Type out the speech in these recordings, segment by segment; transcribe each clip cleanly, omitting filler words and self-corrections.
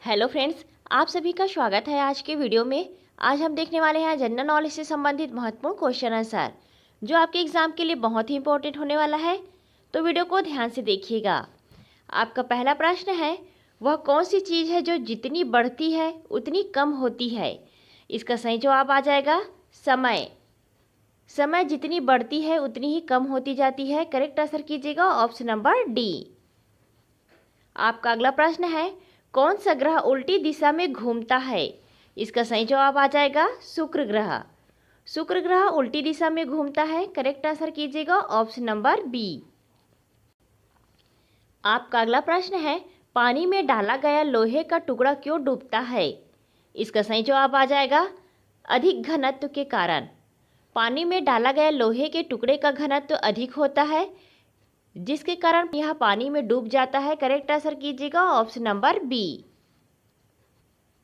Hello friends, आप सभी का स्वागत है आज के वीडियो में। आज हम देखने वाले हैं जनरल नॉलेज से संबंधित महत्वपूर्ण क्वेश्चन आंसर जो आपके एग्जाम के लिए बहुत ही इंपॉर्टेंट होने वाला है। तो वीडियो को ध्यान से देखिएगा। आपका पहला प्रश्न है, वह कौन सी चीज़ है जो जितनी बढ़ती है उतनी कम होती है? इसका सही जवाब आ जाएगा समय। समय जितनी बढ़ती है उतनी ही कम होती जाती है। करेक्ट आंसर कीजिएगा ऑप्शन नंबर डी। आपका अगला प्रश्न है, कौन सा ग्रह उल्टी दिशा में घूमता है? इसका सही जवाब आ जाएगा शुक्र ग्रह। शुक्र ग्रह उल्टी दिशा में घूमता है। करेक्ट आंसर कीजिएगा ऑप्शन नंबर बी। आपका अगला प्रश्न है, पानी में डाला गया लोहे का टुकड़ा क्यों डूबता है? इसका सही जवाब आ जाएगा अधिक घनत्व के कारण। पानी में डाला गया लोहे के टुकड़े का घनत्व अधिक होता है, जिसके कारण यह पानी में डूब जाता है। करेक्ट आंसर कीजिएगा ऑप्शन नंबर बी।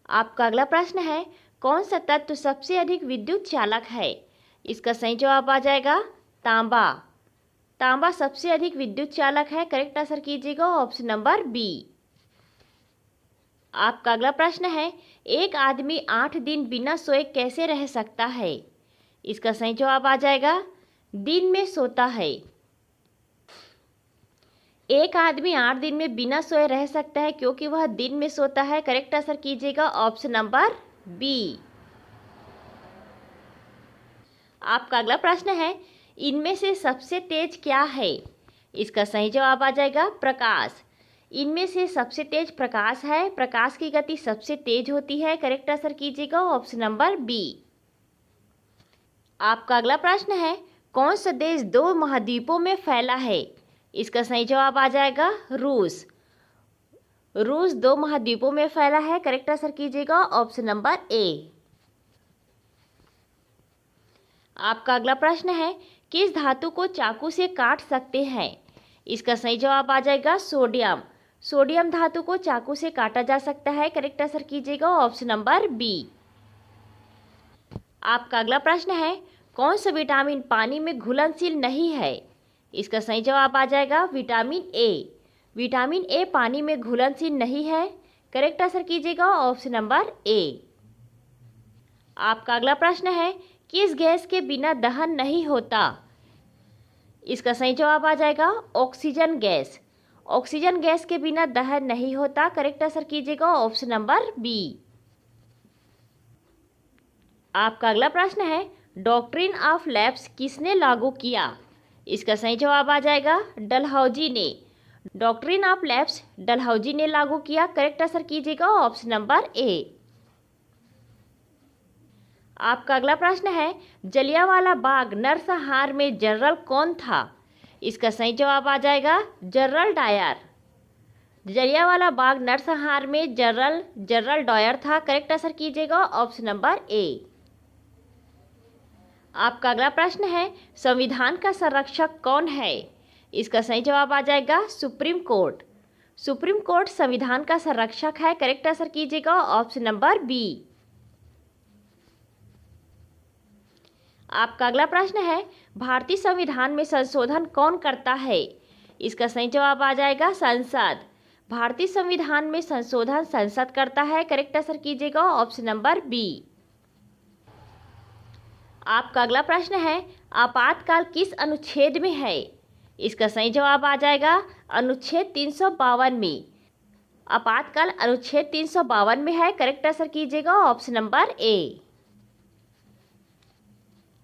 आपका अगला प्रश्न है, कौन सा तत्व सबसे अधिक विद्युत चालक है? इसका सही जवाब आ जाएगा तांबा। तांबा सबसे अधिक विद्युत चालक है। करेक्ट आंसर कीजिएगा ऑप्शन नंबर बी। आपका अगला प्रश्न है, एक आदमी 8 दिन बिना सोए कैसे रह सकता है? इसका सही जवाब आ जाएगा दिन में सोता है। एक आदमी 8 दिन में बिना सोए रह सकता है क्योंकि वह दिन में सोता है। करेक्ट आंसर कीजिएगा ऑप्शन नंबर बी। आपका अगला प्रश्न है, इनमें से सबसे तेज क्या है? इसका सही जवाब आ जाएगा प्रकाश। इनमें से सबसे तेज प्रकाश है। प्रकाश की गति सबसे तेज होती है। करेक्ट आंसर कीजिएगा ऑप्शन नंबर बी। आपका अगला प्रश्न है, कौन सा देश 2 महाद्वीपों में फैला है? इसका सही जवाब आ जाएगा रूस। रूस 2 महाद्वीपों में फैला है। करेक्ट आंसर कीजिएगा ऑप्शन नंबर ए। आपका अगला प्रश्न है, किस धातु को चाकू से काट सकते हैं? इसका सही जवाब आ जाएगा सोडियम। सोडियम धातु को चाकू से काटा जा सकता है। करेक्ट आंसर कीजिएगा ऑप्शन नंबर बी। आपका अगला प्रश्न है, कौन सा विटामिन पानी में घुलनशील नहीं है? इसका सही जवाब आ जाएगा विटामिन ए। विटामिन ए पानी में घुलनशील नहीं है। करेक्ट आंसर कीजिएगा ऑप्शन नंबर ए। आपका अगला प्रश्न है, किस गैस के बिना दहन नहीं होता? इसका सही जवाब आ जाएगा ऑक्सीजन गैस। ऑक्सीजन गैस के बिना दहन नहीं होता। करेक्ट आंसर कीजिएगा ऑप्शन नंबर बी। आपका अगला प्रश्न है, डॉक्ट्रिन ऑफ लैप्स किसने लागू किया? इसका सही जवाब आ जाएगा डलहौजी ने। डॉक्ट्रिन ऑफ लैप्स डलहौजी ने लागू किया। करेक्ट आंसर कीजिएगा ऑप्शन नंबर ए। आपका अगला प्रश्न है, जलियांवाला बाग नरसंहार में जनरल कौन था? इसका सही जवाब आ जाएगा जनरल डायर। जलियांवाला बाग नरसंहार में जनरल डायर था। करेक्ट आंसर कीजिएगा ऑप्शन नंबर ए। आपका अगला प्रश्न है, संविधान का संरक्षक कौन है? इसका सही जवाब आ जाएगा सुप्रीम कोर्ट। सुप्रीम कोर्ट संविधान का संरक्षक है। करेक्ट आंसर कीजिएगा ऑप्शन नंबर बी। आपका अगला प्रश्न है, भारतीय संविधान में संशोधन कौन करता है? इसका सही जवाब आ जाएगा संसद। भारतीय संविधान में संशोधन संसद करता है। करेक्ट आंसर कीजिएगा ऑप्शन नंबर बी। आपका अगला प्रश्न है, आपातकाल किस अनुच्छेद में है? इसका सही जवाब आ जाएगा अनुच्छेद 352 में। आपातकाल अनुच्छेद 352 में है। करेक्ट आंसर कीजिएगा ऑप्शन नंबर ए।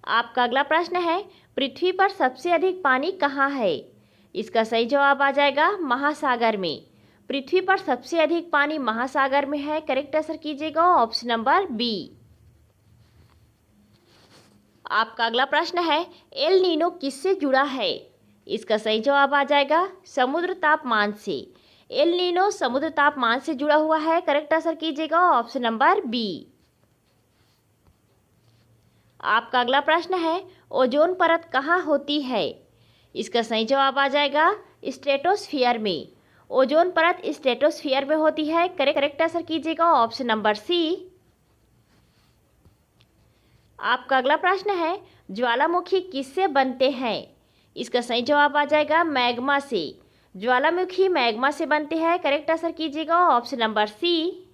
आपका अगला प्रश्न है, पृथ्वी पर सबसे अधिक पानी कहाँ है? इसका सही जवाब आ जाएगा महासागर में। पृथ्वी पर सबसे अधिक पानी महासागर में है। करेक्ट आंसर कीजिएगा ऑप्शन नंबर बी। आपका अगला प्रश्न है, एल नीनो किससे जुड़ा है? इसका सही जवाब आ जाएगा समुद्र तापमान से। एल नीनो समुद्र तापमान से जुड़ा हुआ है। करेक्ट आंसर कीजिएगा ऑप्शन नंबर बी। आपका अगला प्रश्न है, ओजोन परत कहाँ होती है? इसका सही जवाब आ जाएगा स्ट्रेटोस्फियर में। ओजोन परत स्ट्रेटोस्फियर में होती है। करेक्ट आंसर कीजिएगा ऑप्शन नंबर सी। आपका अगला प्रश्न है, ज्वालामुखी किससे बनते हैं? इसका सही जवाब आ जाएगा मैग्मा से। ज्वालामुखी मैग्मा से बनते हैं। करेक्ट आंसर कीजिएगा ऑप्शन नंबर सी।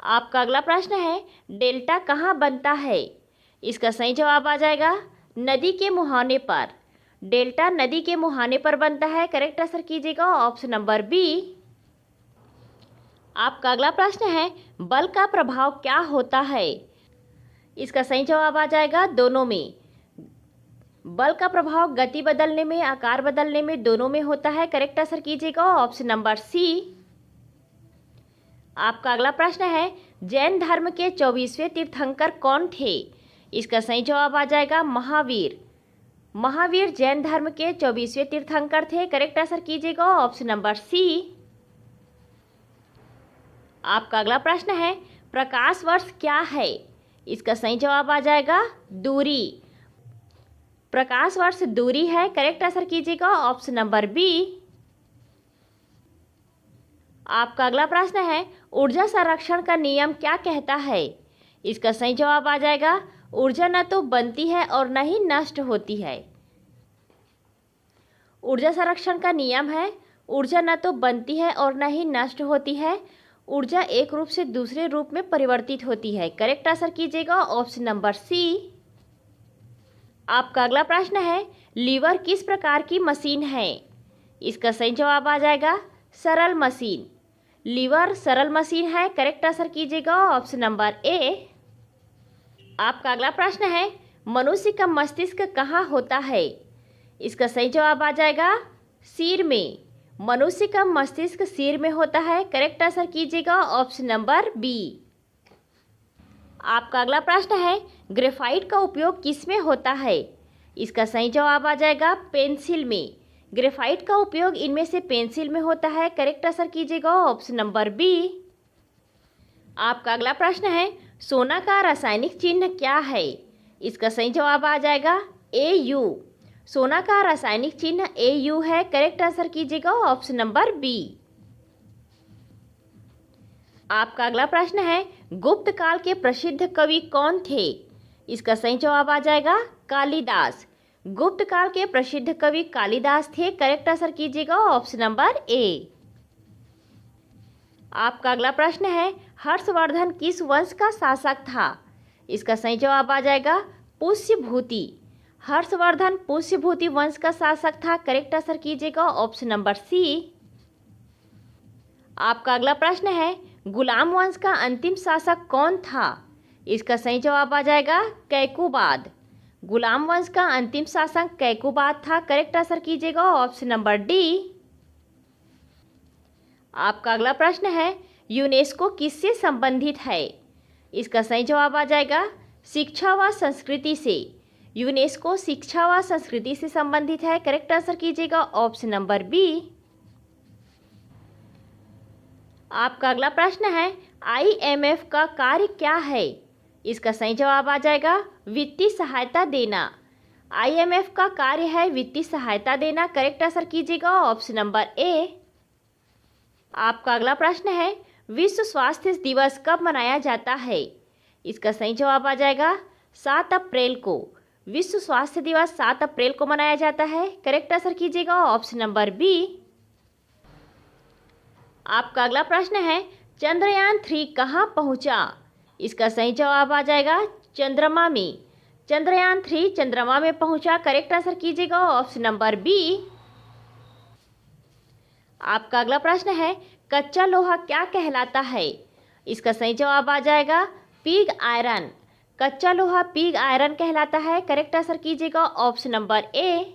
आपका अगला प्रश्न है, डेल्टा कहाँ बनता है? इसका सही जवाब आ जाएगा नदी के मुहाने पर। डेल्टा नदी के मुहाने पर बनता है। करेक्ट आंसर कीजिएगा ऑप्शन नंबर बी। आपका अगला प्रश्न है, बल का प्रभाव क्या होता है? इसका सही जवाब आ जाएगा दोनों में। बल का प्रभाव गति बदलने में, आकार बदलने में, दोनों में होता है। करेक्ट आंसर कीजिएगा ऑप्शन नंबर सी। आपका अगला प्रश्न है, जैन धर्म के 24वें तीर्थंकर कौन थे? इसका सही जवाब आ जाएगा महावीर। महावीर जैन धर्म के 24वें तीर्थंकर थे। करेक्ट आंसर कीजिएगा ऑप्शन नंबर सी। आपका अगला प्रश्न है, प्रकाश वर्ष क्या है? इसका सही जवाब आ जाएगा दूरी। प्रकाश वर्ष दूरी है। करेक्ट आंसर कीजिएगा ऑप्शन नंबर बी। आपका अगला प्रश्न है, ऊर्जा संरक्षण का नियम क्या कहता है? इसका सही जवाब आ जाएगा ऊर्जा न तो बनती है और न ही नष्ट होती है। ऊर्जा संरक्षण का नियम है, ऊर्जा न तो बनती है और न ही नष्ट होती है। ऊर्जा एक रूप से दूसरे रूप में परिवर्तित होती है। करेक्ट आंसर कीजिएगा ऑप्शन नंबर सी। आपका अगला प्रश्न है, लीवर किस प्रकार की मशीन है? इसका सही जवाब आ जाएगा सरल मशीन। लीवर सरल मशीन है। करेक्ट आंसर कीजिएगा ऑप्शन नंबर ए। आपका अगला प्रश्न है, मनुष्य का मस्तिष्क कहाँ होता है? इसका सही जवाब आ जाएगा सिर में। मनुष्य का मस्तिष्क सिर में होता है। करेक्ट आंसर कीजिएगा ऑप्शन नंबर बी। आपका अगला प्रश्न है, ग्रेफाइट का उपयोग किस में होता है? इसका सही जवाब आ जाएगा पेंसिल में। ग्रेफाइट का उपयोग इनमें से पेंसिल में होता है। करेक्ट आंसर कीजिएगा ऑप्शन नंबर बी। आपका अगला प्रश्न है, सोना का रासायनिक चिन्ह क्या है? इसका सही जवाब आ जाएगा AU। सोना का रासायनिक चिन्ह AU है। करेक्ट आंसर कीजिएगा ऑप्शन नंबर बी। आपका अगला प्रश्न है, गुप्त काल के प्रसिद्ध कवि कौन थे? इसका सही जवाब आ जाएगा कालिदास। गुप्त काल के प्रसिद्ध कवि कालिदास थे। करेक्ट आंसर कीजिएगा ऑप्शन नंबर ए। आपका अगला प्रश्न है, हर्षवर्धन किस वंश का शासक था? इसका सही जवाब आ जाएगा पुष्यभूति। हर्षवर्धन पुष्यभूति वंश का शासक था। करेक्ट आंसर कीजिएगा ऑप्शन नंबर सी। आपका अगला प्रश्न है, गुलाम वंश का अंतिम शासक कौन था? इसका सही जवाब आ जाएगा कैकुबाद। गुलाम वंश का अंतिम शासक कैकुबाद था। करेक्ट आंसर कीजिएगा ऑप्शन नंबर डी। आपका अगला प्रश्न है, यूनेस्को किससे संबंधित है? इसका सही जवाब आ जाएगा शिक्षा व संस्कृति से। यूनेस्को शिक्षा व संस्कृति से संबंधित है। करेक्ट आंसर कीजिएगा ऑप्शन नंबर बी। आपका अगला प्रश्न है, IMF का कार्य क्या है? इसका सही जवाब आ जाएगा वित्तीय सहायता देना। IMF का कार्य है वित्तीय सहायता देना। करेक्ट आंसर कीजिएगा ऑप्शन नंबर ए। आपका अगला प्रश्न है, विश्व स्वास्थ्य दिवस कब मनाया जाता है? इसका सही जवाब आ जाएगा 7 अप्रैल को। विश्व स्वास्थ्य दिवस 7 अप्रैल को मनाया जाता है। करेक्ट आंसर कीजिएगा ऑप्शन नंबर बी। आपका अगला प्रश्न है, चंद्रयान 3 कहाँ पहुँचा? इसका सही जवाब आ जाएगा चंद्रमा में। चंद्रयान 3 चंद्रमा में पहुँचा। करेक्ट आंसर कीजिएगा ऑप्शन नंबर बी। आपका अगला प्रश्न है, कच्चा लोहा क्या कहलाता है? इसका सही जवाब आ जाएगा पिग आयरन। कच्चा लोहा पिग आयरन कहलाता है। करेक्ट आंसर कीजिएगा ऑप्शन नंबर ए।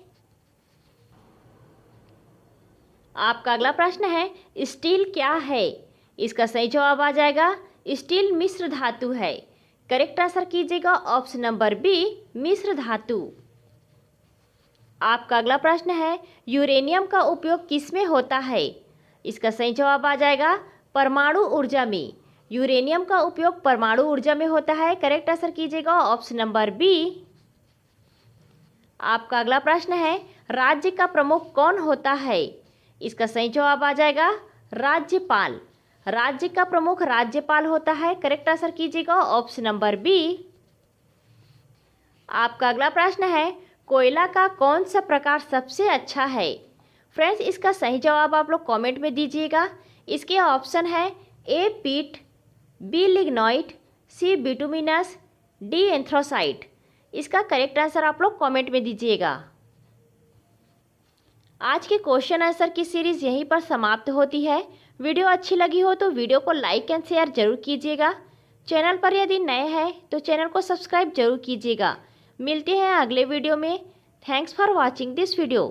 आपका अगला प्रश्न है, स्टील क्या है? इसका सही जवाब आ जाएगा स्टील मिश्र धातु है। करेक्ट आंसर कीजिएगा ऑप्शन नंबर बी मिश्र धातु। आपका अगला प्रश्न है, यूरेनियम का उपयोग किस में होता है? इसका सही जवाब आ जाएगा परमाणु ऊर्जा में। यूरेनियम का उपयोग परमाणु ऊर्जा में होता है। करेक्ट आंसर कीजिएगा ऑप्शन नंबर बी। आपका अगला प्रश्न है, राज्य का प्रमुख कौन होता है? इसका सही जवाब आ जाएगा राज्यपाल। राज्य का प्रमुख राज्यपाल होता है। करेक्ट आंसर कीजिएगा ऑप्शन नंबर बी। आपका अगला प्रश्न है, कोयला का कौन सा प्रकार सबसे अच्छा है? फ्रेंड्स, इसका सही जवाब आप लोग कमेंट में दीजिएगा। इसके ऑप्शन है ए पीट, बी लिग्नोइट, सी बिटुमिनस, डी एंथ्रोसाइट। इसका करेक्ट आंसर आप लोग कमेंट में दीजिएगा। आज के क्वेश्चन आंसर की सीरीज यहीं पर समाप्त होती है। वीडियो अच्छी लगी हो तो वीडियो को लाइक एंड शेयर जरूर कीजिएगा। चैनल पर यदि नए हैं तो चैनल को सब्सक्राइब जरूर कीजिएगा। मिलते हैं अगले वीडियो में। Thanks for watching this video.